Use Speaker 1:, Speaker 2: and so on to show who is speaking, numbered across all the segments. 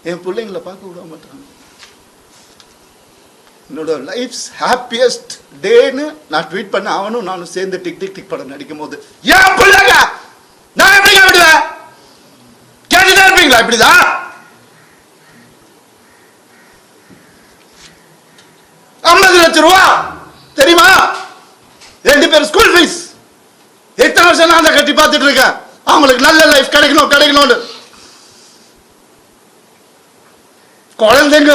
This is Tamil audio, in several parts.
Speaker 1: என் பிள்ளைங்களை பார்க்க விட மாட்டாங்க. என்னோட லைஃப்ஸ் ஹாப்பியஸ்ட் டேன்னு நான் ட்வீட் பண்ண அவனும் நானும் சேர்ந்து டிக் டிக் டிக் படம் நடிக்கும் போது ஏன் பிள்ளைங்க நான் எப்படிங்க விடுவேன்? கேட்டுதான் இருப்பீங்களா? இப்படிதான் 50 லட்சம் ரூபா தெரியுமா? 2 பேர் ஸ்கூல் ஃபீஸ். எத்தனை வருஷம் நான் கட்டி பார்த்துட்டு இருக்கேன். அவங்களுக்கு நல்ல லைஃப் கிடைக்கணும்னு. குழந்தைங்க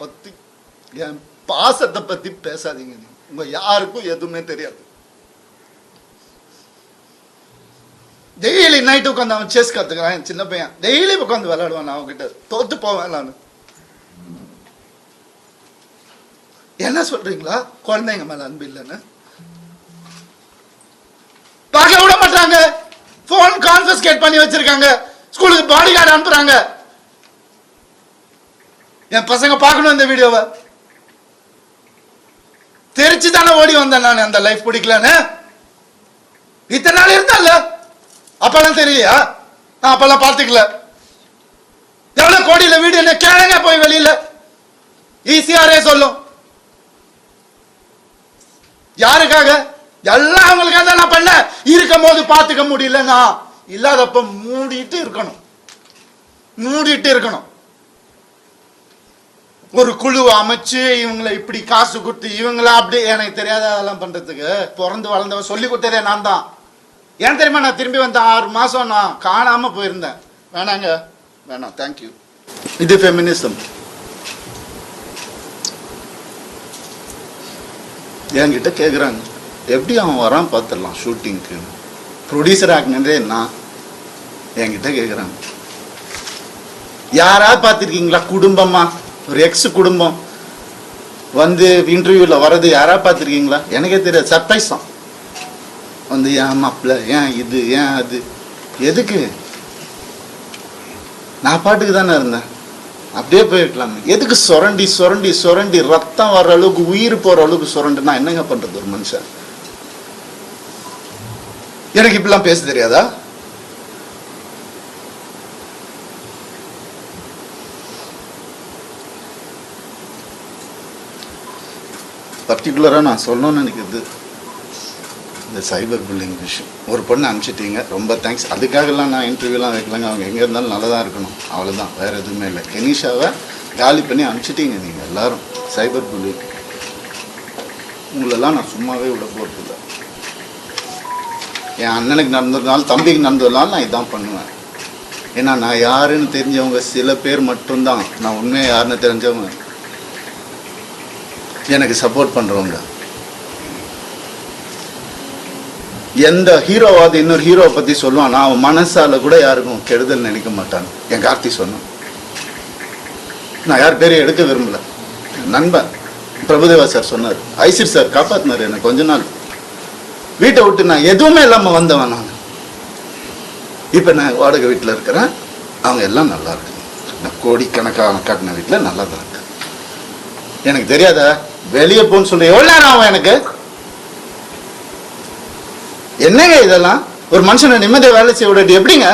Speaker 1: பத்தி என் பாசத்தை பத்தி பேசாதீங்க. உங்க யாருக்கும் எதுவுமே தெரியாது. டெய்லி நைட்டு உட்காந்து அவன் செஸ் கத்துக்கிறான். என் சின்ன பையன் டெய்லி உட்காந்து விளையாடுவான். அவன்கிட்ட தோத்து போவேன் நான். என்ன சொல்றீங்களா? குழந்தைங்க மேல அன்பு இல்லைன்னு பார்க்க விட மாட்டாங்க. போன் கான்ஃபிஸ்கேட் பண்ணி வச்சிருக்காங்க. ஸ்கூலுக்கு பாடி கார்டு அனுப்புறாங்க. என் பசங்க பார்க்கணும் இந்த வீடியோவை. தெரிச்சு தானே ஓடி வந்தேன் நான். அந்த லைஃப் பிடிக்கலன்னு இத்தனை நாள் இருந்தால அப்பெல்லாம் தெரியலையா? நான் அப்பெல்லாம் பார்த்துக்கல. எவ்வளவு கோடியில வீடு என்ன கேளுங்க போய் வெளியில. ஈஸியாரே சொல்லும். யாருக்காக? எல்லாம் அவங்களுக்காக தான் நான் பண்ண. இருக்கும் போது பார்த்துக்க முடியல. நான் இல்லாதப்ப மூடிட்டு இருக்கணும். ஒரு குழு அமைச்சு இவங்களை இப்படி காசு கொடுத்து இவங்களா அப்படி எனக்கு தெரியாத அதெல்லாம் பண்றதுக்கு பிறந்து வளர்ந்தவன் சொல்லி கொடுத்ததே நான் தான். ஏன் தெரியுமா? நான் திரும்பி வந்த 6 மாசம் நான் காணாம போயிருந்தேன். வேணாம் தேங்க்யூ. இது ஃபெமினிசம். என்கிட்ட கேட்குறாங்க எப்படி அவன் வரான் பார்த்துடலாம் ஷூட்டிங்க்கு. ப்ரொடியூசர் ஆகினதே நான். என்கிட்ட கேட்குறாங்க யாராவது பார்த்துருக்கீங்களா குடும்பமா? ஒரு எக்ஸ் குடும்பம் வந்து இன்டர்வியூவில் வர்றது யாராவது பார்த்துருக்கீங்களா? எனக்கே தெரியாது. சர்ப்ரைஸ் தான். வந்து ஏன் மாப்பிள்ள, ஏன் இது, ஏன் அது, எதுக்கு? நான் பாட்டுக்கு தானே இருந்தேன். அப்படியே போயிருக்கலாம். எதுக்கு சுரண்டி ரத்தம் வர்ற அளவுக்கு உயிர் போற அளவுக்கு சுரண்டுனா என்னங்க பண்றது ஒரு மனுஷன்? எனக்கு இப்படிலாம் பேச தெரியாதா? பர்டிகுலராக நான் சொல்லணும்னு நினைக்கிறது இந்த சைபர் புல்லிங் விஷயம். ஒரு பொண்ணு அனுப்பிச்சிட்டீங்க, ரொம்ப தேங்க்ஸ். அதுக்காகலாம் நான் இன்டர்வியூலாம் வைக்கலங்க. அவங்க எங்கே இருந்தாலும் நல்லா தான் இருக்கணும், அவ்வளோதான், வேறு எதுவுமே இல்லை. கெனிஷாவை காலி பண்ணி அனுப்பிச்சிட்டீங்க நீங்கள் எல்லாரும். சைபர் புல்லிங் உங்களெல்லாம் நான் சும்மாவே விட போகிறதில்ல. என் அண்ணனுக்கு நடந்ததுனாலும் தம்பிக்கு நடந்ததுனாலும் நான் இதான் பண்ணுவேன். ஏன்னா நான் யாருன்னு தெரிஞ்சவங்க சில பேர் மட்டும்தான். நான் உண்மையாக யாருன்னு தெரிஞ்சவங்க எனக்கு சப்போர்ட் பண்ணுறவங்க. எந்த ஹீரோவாது இன்னொரு ஹீரோவை பற்றி சொல்லுவான், நான் அவன் மனசால கூட யாருக்கும் கெடுதல் நினைக்க மாட்டான். என் கார்த்தி சொன்னான். நான் யார் பேரையும் எடுக்க விரும்பல. நண்பன் பிரபுதேவா சார் சொன்னார், ஐசிர் சார் காப்பாற்றினார் எனக்கு. கொஞ்ச நாள் வீட்டை விட்டு நான் எதுவுமே இல்லாமல் வந்தவன் நான். இப்போ நான் வாடகை வீட்டில் இருக்கிறேன். அவங்க எல்லாம் நல்லா இருக்கு. நான் கோடிக்கணக்கான காட்டின வீட்டில் நல்லா தான் இருக்கு. எனக்கு தெரியாதா வெளியே போன்னு சொல்ற எவ்வளோ நேரம் ஆகும் எனக்கு? என்னங்க இதெல்லாம்? ஒரு மனுஷனை நிம்மதியை வேலை செய்ய விட எப்படிங்க?